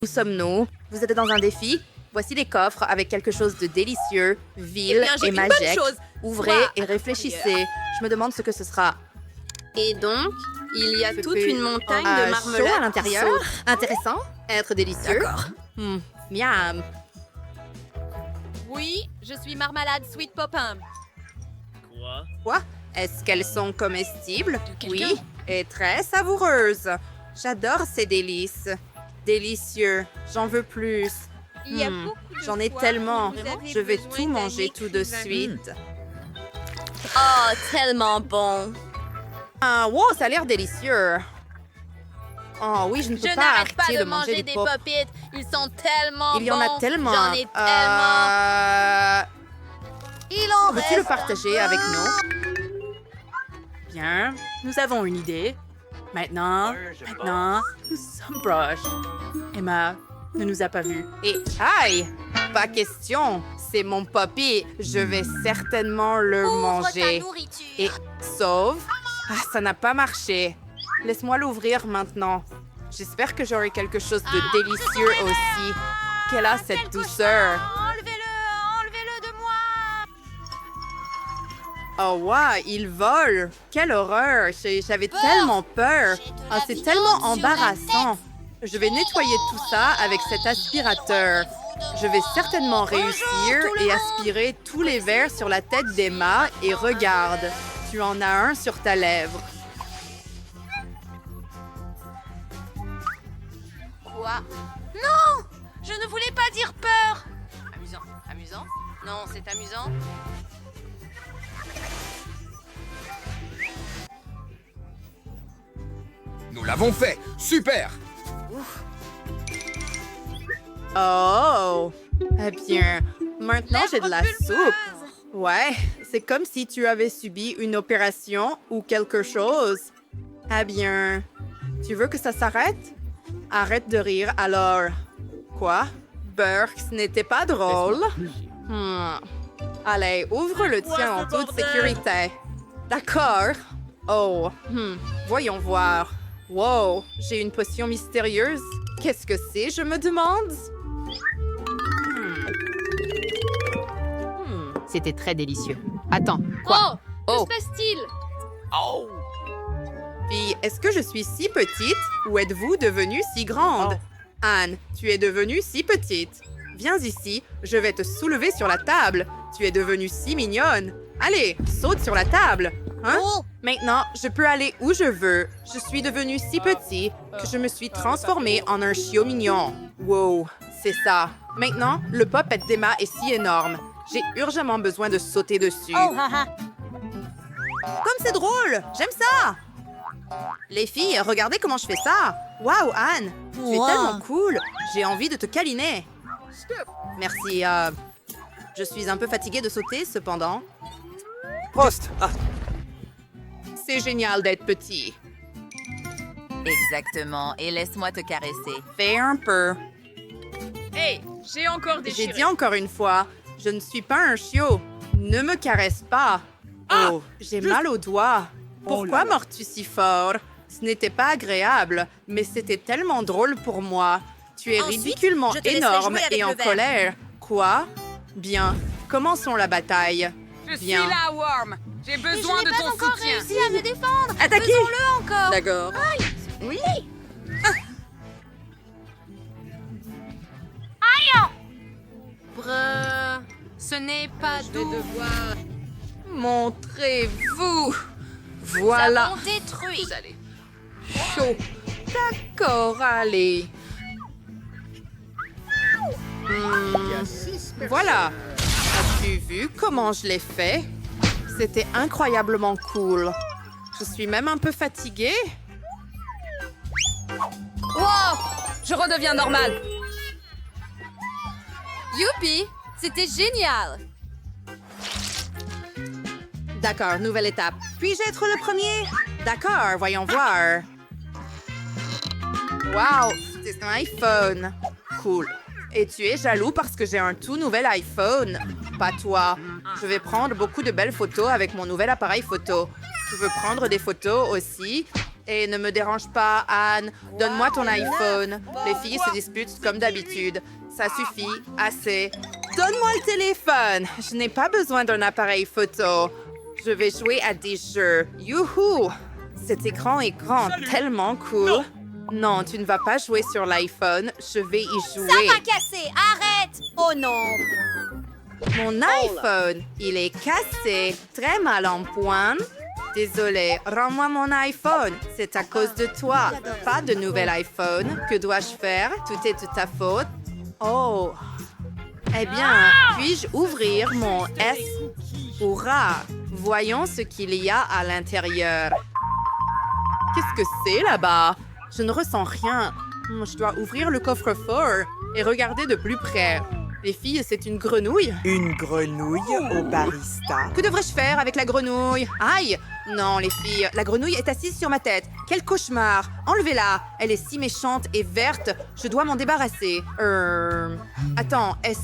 Où sommes-nous? Vous êtes dans un défi? Voici les coffres avec quelque chose de délicieux, vil et magique. Ouvrez et réfléchissez. Je me demande ce que ce sera. Et donc, il y a toute une montagne de marmelade chaud à l'intérieur. Intéressant. Être délicieux. D'accord. Miam. Oui, je suis Marmalade Sweet Popin. Quoi? Est-ce qu'elles sont comestibles? quelqu'un? Oui, et très savoureuses. J'adore ces délices. Délicieux. J'en veux plus. Il y a beaucoup de J'en ai fois tellement. où vous avez Je vais besoin tout d'un manger tout de écrivain. suite. Oh, tellement bon. Ah, wow, ça a l'air délicieux. Oh oui, je ne peux Je pas n'arrête pas arrêter de de manger manger des des pop. pop-it. Ils sont tellement bons. Il y en a tellement. J'en ai tellement. Il en Veux-tu le reste partager un avec peu. nous? Bien, nous avons une idée. Maintenant, nous sommes proches. Emma ne nous a pas vus. Et aïe! Pas question. C'est mon poppy. Je vais certainement le manger. Et sauve. Ah, ça n'a pas marché. Laisse-moi l'ouvrir maintenant. J'espère que j'aurai quelque chose de délicieux aussi. Quelle a cette douceur. Enlevez-le de moi. Oh ouais, il vole. Quelle horreur. J'avais tellement peur. Ah, c'est tellement embarrassant. Je vais nettoyer tout ça avec cet aspirateur. Je vais certainement réussir et aspirer tous les verres sur la tête d'Emma. Et regarde, tu en as un sur ta lèvre. Quoi? Non! Je ne voulais pas dire peur. Amusant. Amusant? Non, c'est amusant. Nous l'avons fait! Super! Oh! Eh bien, maintenant j'ai de la soupe. Ouais, c'est comme si tu avais subi une opération ou quelque chose. Eh bien, tu veux que ça s'arrête? Arrête de rire alors. Quoi? Burke, ce n'était pas drôle? Allez, ouvre le tien en toute sécurité. D'accord. Oh, voyons voir. Wow, j'ai une potion mystérieuse. Qu'est-ce que c'est, je me demande? C'était très délicieux. Attends, quoi? Oh! Que se passe-t-il? Puis, est-ce que je suis si petite ou êtes-vous devenue si grande? Anne, tu es devenue si petite. Viens ici, je vais te soulever sur la table. Tu es devenue si mignonne. Allez, saute sur la table. Hein? Maintenant, je peux aller où je veux. Je suis devenue si petit que je me suis transformée en un chiot mignon. Wow, c'est ça. Maintenant, le pop d'Emma est si énorme. J'ai urgemment besoin de sauter dessus. Comme c'est drôle! J'aime ça! Les filles, regardez comment je fais ça! Waouh, Anne! Tu es tellement cool! J'ai envie de te câliner! Merci, je suis un peu fatiguée de sauter, cependant. Prost! Ah, C'est génial d'être petit. Exactement. Et laisse-moi te caresser. Fais un peu. Hey, j'ai encore J'ai dit encore une fois, je ne suis pas un chiot. Ne me caresse pas. Oh, j'ai mal aux doigts. Pourquoi mords-tu si fort? Ce n'était pas agréable, mais c'était tellement drôle pour moi. Tu es Ensuite, ridiculement je te laisserai énorme jouer avec et en le verre. colère. Quoi? Bien, commençons la bataille. Je suis Bien. là, Worm. J'ai Mais besoin je de n'ai pas ton encore soutien. réussi à me défendre. Attaquez! Faisons-le encore. D'accord. Oui. Brr, ce n'est pas doux. Montrez-vous. Nous Voilà. avons détruit. Chaud. D'accord, allez. Voilà. As-tu vu comment je l'ai fait? C'était incroyablement cool. Je suis même un peu fatiguée. Wow! Je redeviens normal. Youpi, c'était génial. D'accord, nouvelle étape. Puis-je être le premier? D'accord, voyons voir. Wow, c'est un iPhone. Cool. Et tu es jaloux parce que j'ai un tout nouvel iPhone? Pas toi. Je vais prendre beaucoup de belles photos avec mon nouvel appareil photo. Tu veux prendre des photos aussi? Et ne me dérange pas, Anne. Donne-moi ton iPhone. Les filles se disputent comme d'habitude. Ça suffit, assez. Donne-moi le téléphone. Je n'ai pas besoin d'un appareil photo. Je vais jouer à des jeux. Youhou! Cet écran est grand, tellement cool. Non, tu ne vas pas jouer sur l'iPhone. Je vais y jouer. Ça va casser. Arrête. Oh non. Mon iPhone, il est cassé. Très mal en point. Désolée, rends-moi mon iPhone. C'est à cause de toi. Pas de nouvel iPhone. Que dois-je faire? Tout est de ta faute. Oh. Eh bien, puis-je ouvrir mon S? Hurrah! Voyons ce qu'il y a à l'intérieur. Qu'est-ce que c'est là-bas? Je ne ressens rien. Je dois ouvrir le coffre-fort et regarder de plus près. Les filles, c'est une grenouille. Une grenouille au barista. Que devrais-je faire avec la grenouille? Aïe! Non, les filles, la grenouille est assise sur ma tête. Quel cauchemar! Enlevez-la! Elle est si méchante et verte. Je dois m'en débarrasser. Attends, est-ce...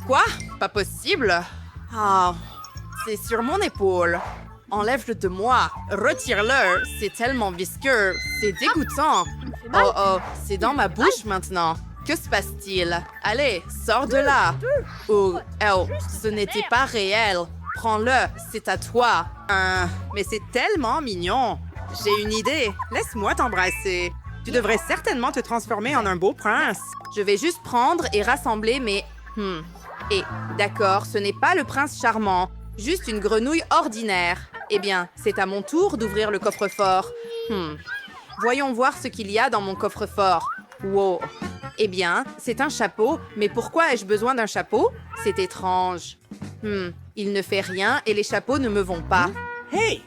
Quoi? Pas possible? Ah, c'est sur mon épaule. Enlève-le de moi. Retire-le. C'est tellement visqueux. C'est dégoûtant. Oh oh, c'est dans ma bouche maintenant. Que se passe-t-il? Allez, sors de là. Oh, ce n'était pas réel. Prends-le, c'est à toi. Mais c'est tellement mignon. J'ai une idée. Laisse-moi t'embrasser. Tu devrais certainement te transformer en un beau prince. Je vais juste prendre et rassembler mes... Et, d'accord, ce n'est pas le prince charmant. Juste une grenouille ordinaire. Eh bien, c'est à mon tour d'ouvrir le coffre-fort. Voyons voir ce qu'il y a dans mon coffre-fort. Wow. Eh bien, c'est un chapeau, mais pourquoi ai-je besoin d'un chapeau? C'est étrange. Il ne fait rien et les chapeaux ne me vont pas. Hey!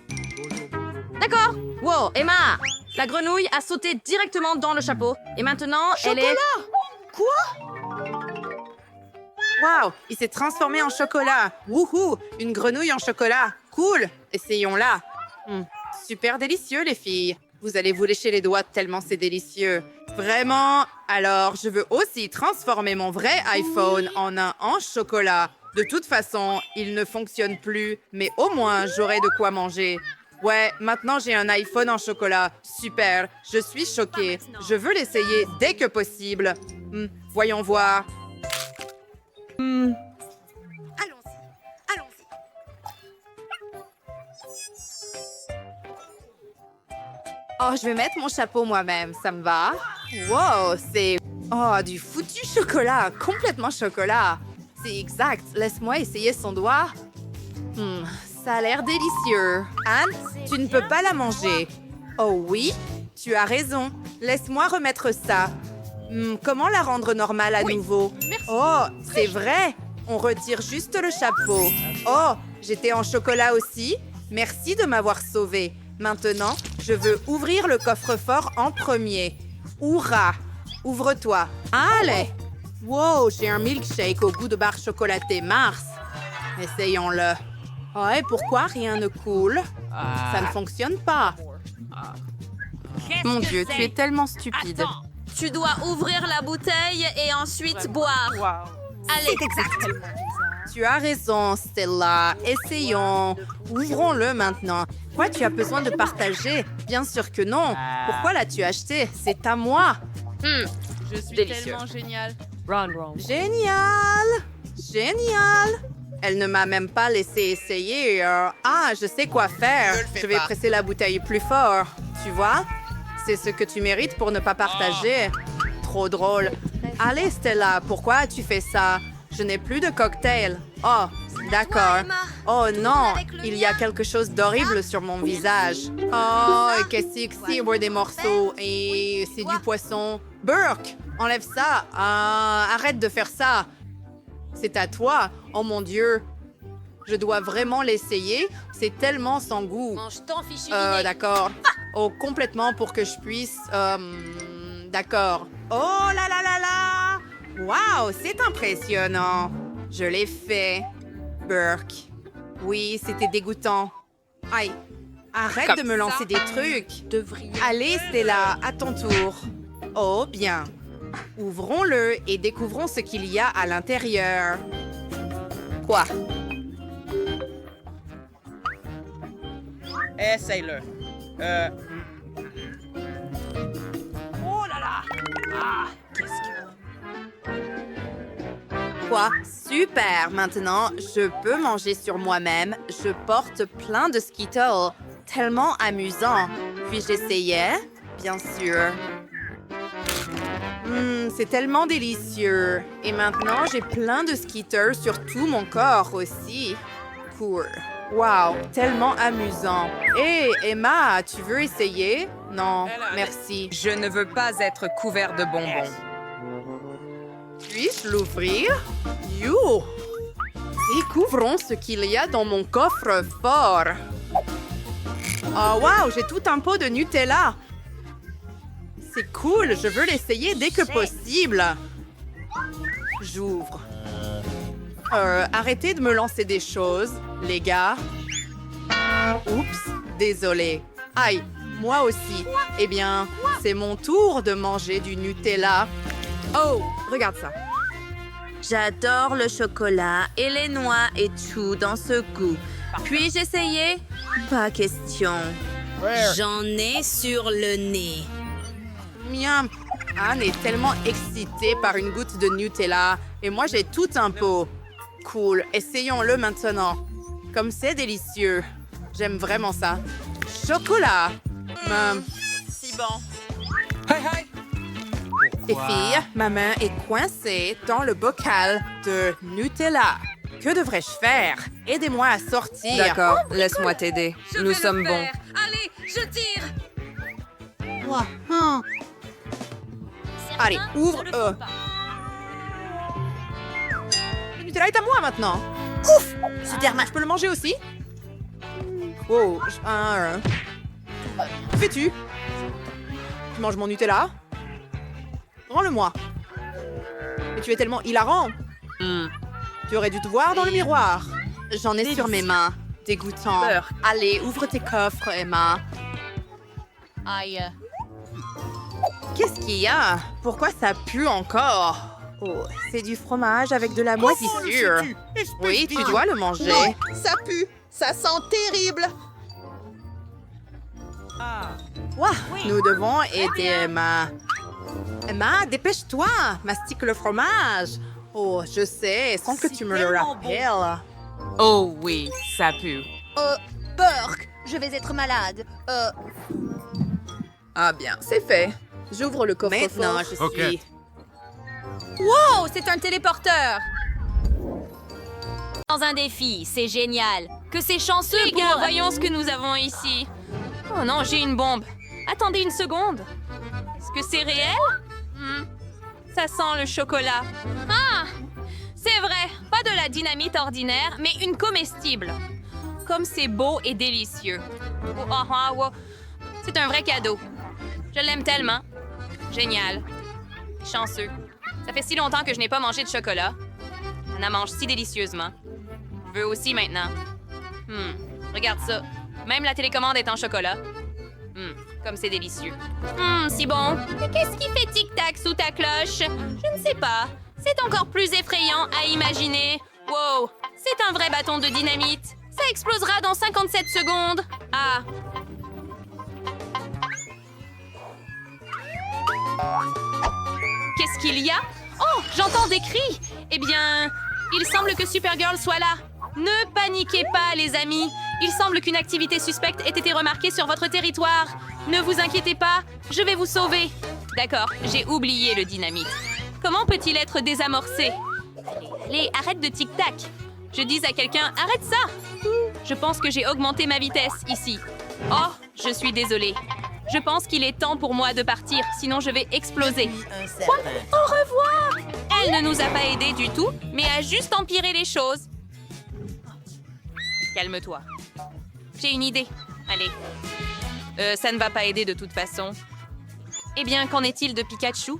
D'accord. Wow, Emma, la grenouille a sauté directement dans le chapeau. Et maintenant, elle est... Wow, il s'est transformé en chocolat. Wouhou, une grenouille en chocolat. Cool, essayons-la. Super délicieux, les filles. Vous allez vous lécher les doigts tellement c'est délicieux. Vraiment? Alors, je veux aussi transformer mon vrai iPhone en un en chocolat. De toute façon, il ne fonctionne plus, mais au moins, j'aurai de quoi manger. Ouais, maintenant j'ai un iPhone en chocolat. Super, je suis choquée. Je veux l'essayer dès que possible. Voyons voir. Allons-y. Allons-y. Oh, je vais mettre mon chapeau moi-même, ça me va. Wow, c'est... Oh, du foutu chocolat, complètement chocolat. C'est exact, laisse-moi essayer son doigt. Ça a l'air délicieux. Anne, tu ne peux pas la manger. Oh oui, tu as raison. Laisse-moi remettre ça. Comment la rendre normale à nouveau? Oh, c'est vrai. On retire juste le chapeau. Oh, j'étais en chocolat aussi. Merci de m'avoir sauvée. Maintenant, je veux ouvrir le coffre-fort en premier. Hurrah! Ouvre-toi. Allez! Wow, j'ai un milkshake au goût de barre chocolatée Mars. Essayons-le. Oh, et pourquoi rien ne coule? Ça ne fonctionne pas. Mon Dieu, tu es tellement stupide. Tu dois ouvrir la bouteille et ensuite boire. Allez, Tu as raison, Stella. Essayons. Ouvrons-le maintenant. Quoi, tu as besoin de partager? Bien sûr que non. Pourquoi l'as-tu acheté? C'est à moi. Je suis tellement géniale. Génial! Génial! Elle ne m'a même pas laissé essayer. Ah, je sais quoi faire. Je vais presser la bouteille plus fort. Tu vois? C'est ce que tu mérites pour ne pas partager. Trop drôle. Allez, Stella, pourquoi as-tu fait ça? Je n'ai plus de cocktail. Oh, d'accord. Oh non, il y a quelque chose d'horrible sur mon visage. Oh, qu'est-ce que c'est? Des morceaux et c'est du poisson. Burke, enlève ça. Arrête de faire ça. C'est à toi. Oh mon Dieu. Je dois vraiment l'essayer. C'est tellement sans goût. Mange ton fichu D'accord. Oh, complètement pour que je puisse... D'accord. Oh là là là là! Wow, c'est impressionnant. Je l'ai fait. Burke. Oui, c'était dégoûtant. Aïe. Arrête de me lancer des trucs. Allez, Stella, à ton tour. Oh, bien. Ouvrons-le et découvrons ce qu'il y a à l'intérieur. Quoi? Essaye-le. Quoi? Super! Maintenant, je peux manger sur moi-même. Je porte plein de Skittles. Tellement amusant. Puis-je essayer? Bien sûr. C'est tellement délicieux. Et maintenant, j'ai plein de Skittles sur tout mon corps aussi. Cool. Wow, tellement amusant. Hé, Emma, tu veux essayer? Non, merci. Je ne veux pas être couvert de bonbons. Puis-je l'ouvrir? You! Découvrons ce qu'il y a dans mon coffre-fort. Oh wow, j'ai tout un pot de Nutella. C'est cool, je veux l'essayer dès que possible. J'ouvre. Arrêtez de me lancer des choses, les gars. Oups, désolé. Aïe, moi aussi. Eh bien, c'est mon tour de manger du Nutella. Oh, regarde ça. J'adore le chocolat et les noix et tout dans ce goût. Puis-je essayer? Pas question. J'en ai sur le nez. Miam. Anne est tellement excitée par une goutte de Nutella et moi j'ai tout un pot. Cool, essayons-le maintenant. Comme c'est délicieux. J'aime vraiment ça. Chocolat. Si bon. Hey, hey! Les filles, ma main est coincée dans le bocal de Nutella. Que devrais-je faire? Aidez-moi à sortir. D'accord, laisse-moi t'aider. Nous sommes bons. Allez, je tire. Allez, ouvre. Le Nutella est à moi maintenant. Ouf! Super, je peux le manger aussi? Oh, que fais-tu? Tu manges mon Nutella? Rends-le-moi. Mais tu es tellement hilarant. Tu aurais dû te voir dans le miroir. J'en ai sur mes mains. Dégoûtant. Allez, ouvre tes coffres, Emma. Aïe. Qu'est-ce qu'il y a? Pourquoi ça pue encore? Oh, c'est du fromage avec de la moisissure. Oui, tu dois le manger. Ça pue. Ça sent terrible. Ouah, nous devons aider Emma. Emma, dépêche-toi. Mastique le fromage. Oh, je sais, sans que tu me le rappelles. Oh oui, ça pue. Burk, je vais être malade. Ah bien, c'est fait. J'ouvre le coffre-fort. Maintenant, je suis... Oh, c'est un téléporteur! Dans un défi, c'est génial. Que c'est chanceux Les gars, voyons ce que nous avons ici. Oh non, j'ai une bombe. Attendez une seconde. Est-ce que c'est réel? Ça sent le chocolat. Ah! C'est vrai, pas de la dynamite ordinaire, mais une comestible. Comme c'est beau et délicieux. C'est un vrai cadeau. Je l'aime tellement. Génial. Chanceux. Ça fait si longtemps que je n'ai pas mangé de chocolat. On en mange si délicieusement. Je veux aussi maintenant. Regarde ça. Même la télécommande est en chocolat. Comme c'est délicieux. Si bon. Mais qu'est-ce qui fait tic-tac sous ta cloche? Je ne sais pas. C'est encore plus effrayant à imaginer. Wow! C'est un vrai bâton de dynamite. Ça explosera dans 57 secondes. Ah! Qu'est-ce qu'il y a? Oh, j'entends des cris! Eh bien, il semble que Supergirl soit là. Ne paniquez pas, les amis. Il semble qu'une activité suspecte ait été remarquée sur votre territoire. Ne vous inquiétez pas, je vais vous sauver. D'accord, j'ai oublié le dynamite. Comment peut-il être désamorcé? Allez, arrête de tic-tac. Je dis à quelqu'un, arrête ça! Je pense que j'ai augmenté ma vitesse ici. Oh, je suis désolée. Je pense qu'il est temps pour moi de partir, sinon je vais exploser. Quoi? Au revoir! Elle ne nous a pas aidés du tout, mais a juste empiré les choses. Calme-toi. J'ai une idée. Allez. Ça ne va pas aider de toute façon. Eh bien, qu'en est-il de Pikachu?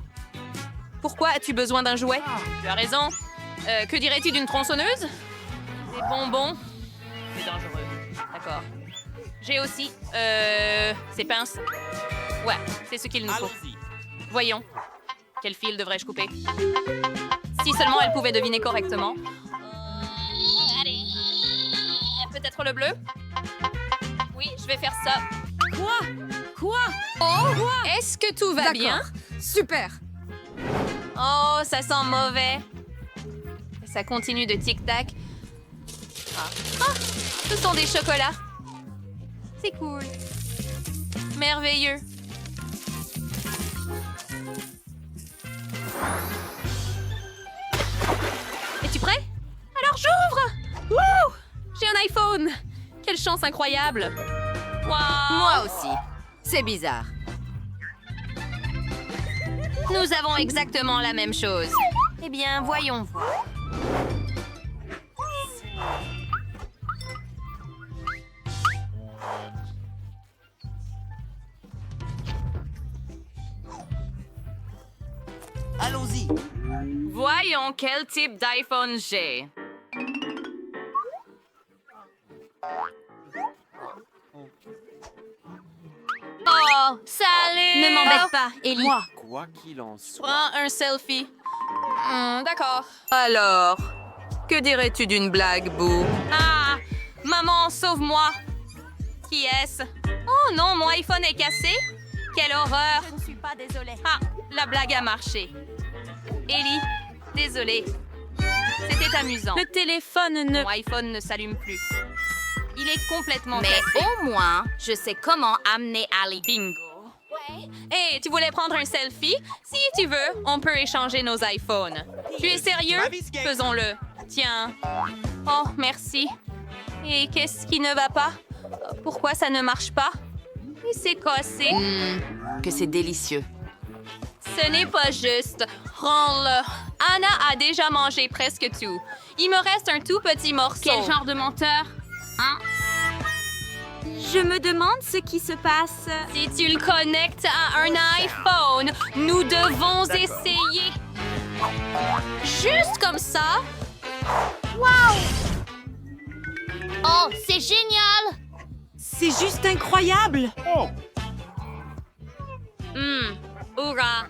Pourquoi as-tu besoin d'un jouet? Tu as raison. Que dirais-tu d'une tronçonneuse? Des bonbons? C'est dangereux. D'accord. J'ai aussi, ces pinces. Ouais, c'est ce qu'il nous faut. Voyons. Quel fil devrais-je couper? Si seulement elle pouvait deviner correctement. Allez. Peut-être le bleu? Oui, je vais faire ça. Quoi? Oh, est-ce que tout va bien? Super. Oh, ça sent mauvais. Ça continue de tic-tac. Ah, ce sont des chocolats. C'est cool. Merveilleux. Es-tu prêt? Alors j'ouvre! Wouh! J'ai un iPhone! Quelle chance incroyable! Wow! Moi aussi. C'est bizarre. Nous avons exactement la même chose. Eh bien, voyons voir. Allons-y. Voyons quel type d'iPhone j'ai. Oh, salut! Ne m'embête pas, Ellie. Quoi qu'il en soit. Prends un selfie. D'accord. Alors, que dirais-tu d'une blague, Boo? Ah! Maman, sauve-moi! Qui est-ce? Oh non, mon iPhone est cassé? Quelle horreur! Je ne suis pas désolée. Ah, la blague a marché. Ellie, désolée. C'était amusant. Le téléphone ne... Mon iPhone ne s'allume plus. Il est complètement Mais cassé. au moins, je sais comment amener Ali. Bingo. Hey, tu voulais prendre un selfie? Si tu veux, on peut échanger nos iPhones. Tu es sérieux? Faisons-le. Tiens. Oh, merci. Et qu'est-ce qui ne va pas? Pourquoi ça ne marche pas? Et c'est cassé. Que c'est délicieux. Ce n'est pas juste. Rends-le. Anna a déjà mangé presque tout. Il me reste un tout petit morceau. Quel genre de menteur? Hein? Je me demande ce qui se passe. Si tu le connectes à un iPhone, nous devons essayer. Juste comme ça. Oh, c'est génial! C'est juste incroyable! Hurrah!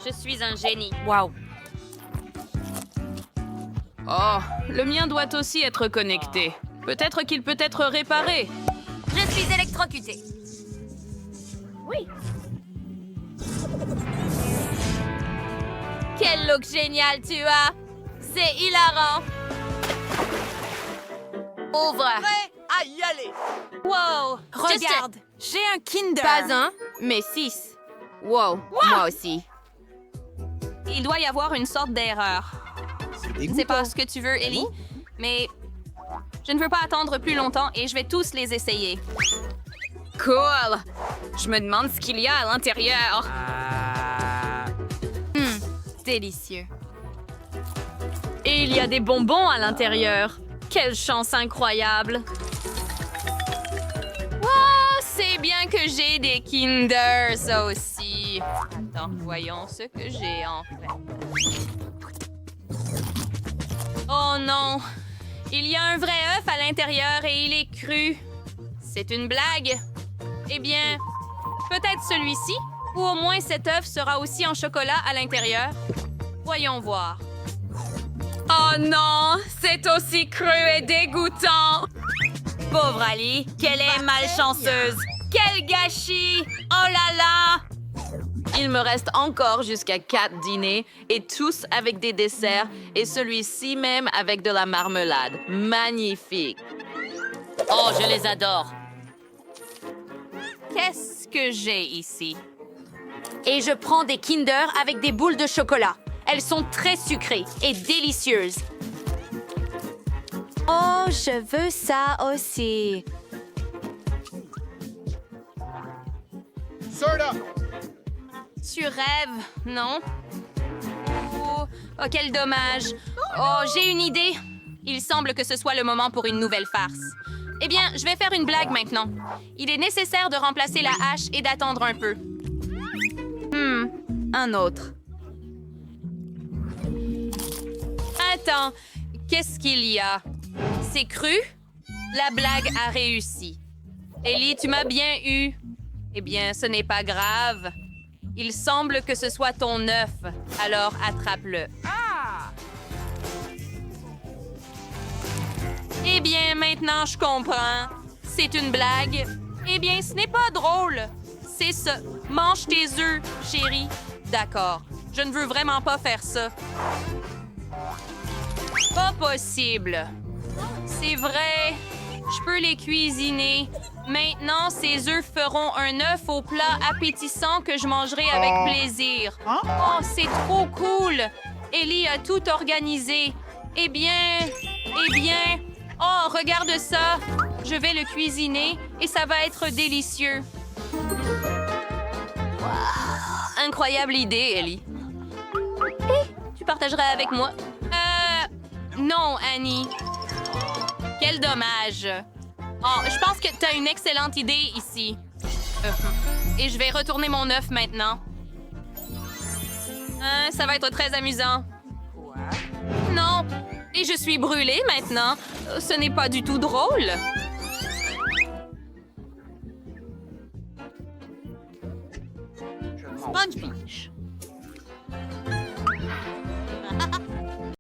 Je suis un génie. Wow. Oh, le mien doit aussi être connecté. Peut-être qu'il peut être réparé. Je suis électrocutée. Quel look génial tu as! C'est hilarant! Ouvre! À y aller. Wow! Regarde, J'ai un Kinder. pas un, mais 6. Wow, moi aussi. Il doit y avoir une sorte d'erreur. Je ne sais pas ce que tu veux, Ellie, mais je ne veux pas attendre plus longtemps et je vais tous les essayer. Cool. Je me demande ce qu'il y a à l'intérieur. Délicieux. Et il y a des bonbons à l'intérieur. Quelle chance incroyable! Wow, c'est bien que j'ai des Kinder, ça aussi. Attends, voyons ce que j'ai en fait. Oh non! Il y a un vrai œuf à l'intérieur et il est cru. C'est une blague. Eh bien, peut-être celui-ci, ou au moins cet œuf sera aussi en chocolat à l'intérieur. Voyons voir. Oh non, c'est aussi cru et dégoûtant. Pauvre Ali, qu'elle est malchanceuse. Quel gâchis! Oh là là! Il me reste encore jusqu'à 4 dîners et tous avec des desserts et celui-ci même avec de la marmelade. Magnifique. Oh, je les adore. Qu'est-ce que j'ai ici? Et je prends des Kinder avec des boules de chocolat. Elles sont très sucrées et délicieuses. Oh, je veux ça aussi. Tu rêves, non? Oh, quel dommage. Oh, j'ai une idée. Il semble que ce soit le moment pour une nouvelle farce. Eh bien, je vais faire une blague maintenant. Il est nécessaire de remplacer la hache et d'attendre un peu. Un autre. Attends, qu'est-ce qu'il y a? C'est cru? La blague a réussi. Ellie, tu m'as bien eu. Eh bien, ce n'est pas grave. Il semble que ce soit ton œuf. Alors, attrape-le. Eh bien, maintenant, je comprends. C'est une blague. Eh bien, ce n'est pas drôle. C'est ça. Mange tes œufs, chérie. D'accord. Je ne veux vraiment pas faire ça. Pas Impossible. C'est vrai. Je peux les cuisiner. Maintenant, ces œufs feront un œuf au plat appétissant que je mangerai avec plaisir. Oh, c'est trop cool. Ellie a tout organisé. Eh bien... Oh, regarde ça. Je vais le cuisiner et ça va être délicieux. Incroyable idée, Ellie. Tu partageras avec moi? Non, Annie. Quel dommage. Oh, je pense que tu as une excellente idée ici. Et je vais retourner mon œuf maintenant. Ça va être très amusant. Non. Et je suis brûlée maintenant. Ce n'est pas du tout drôle.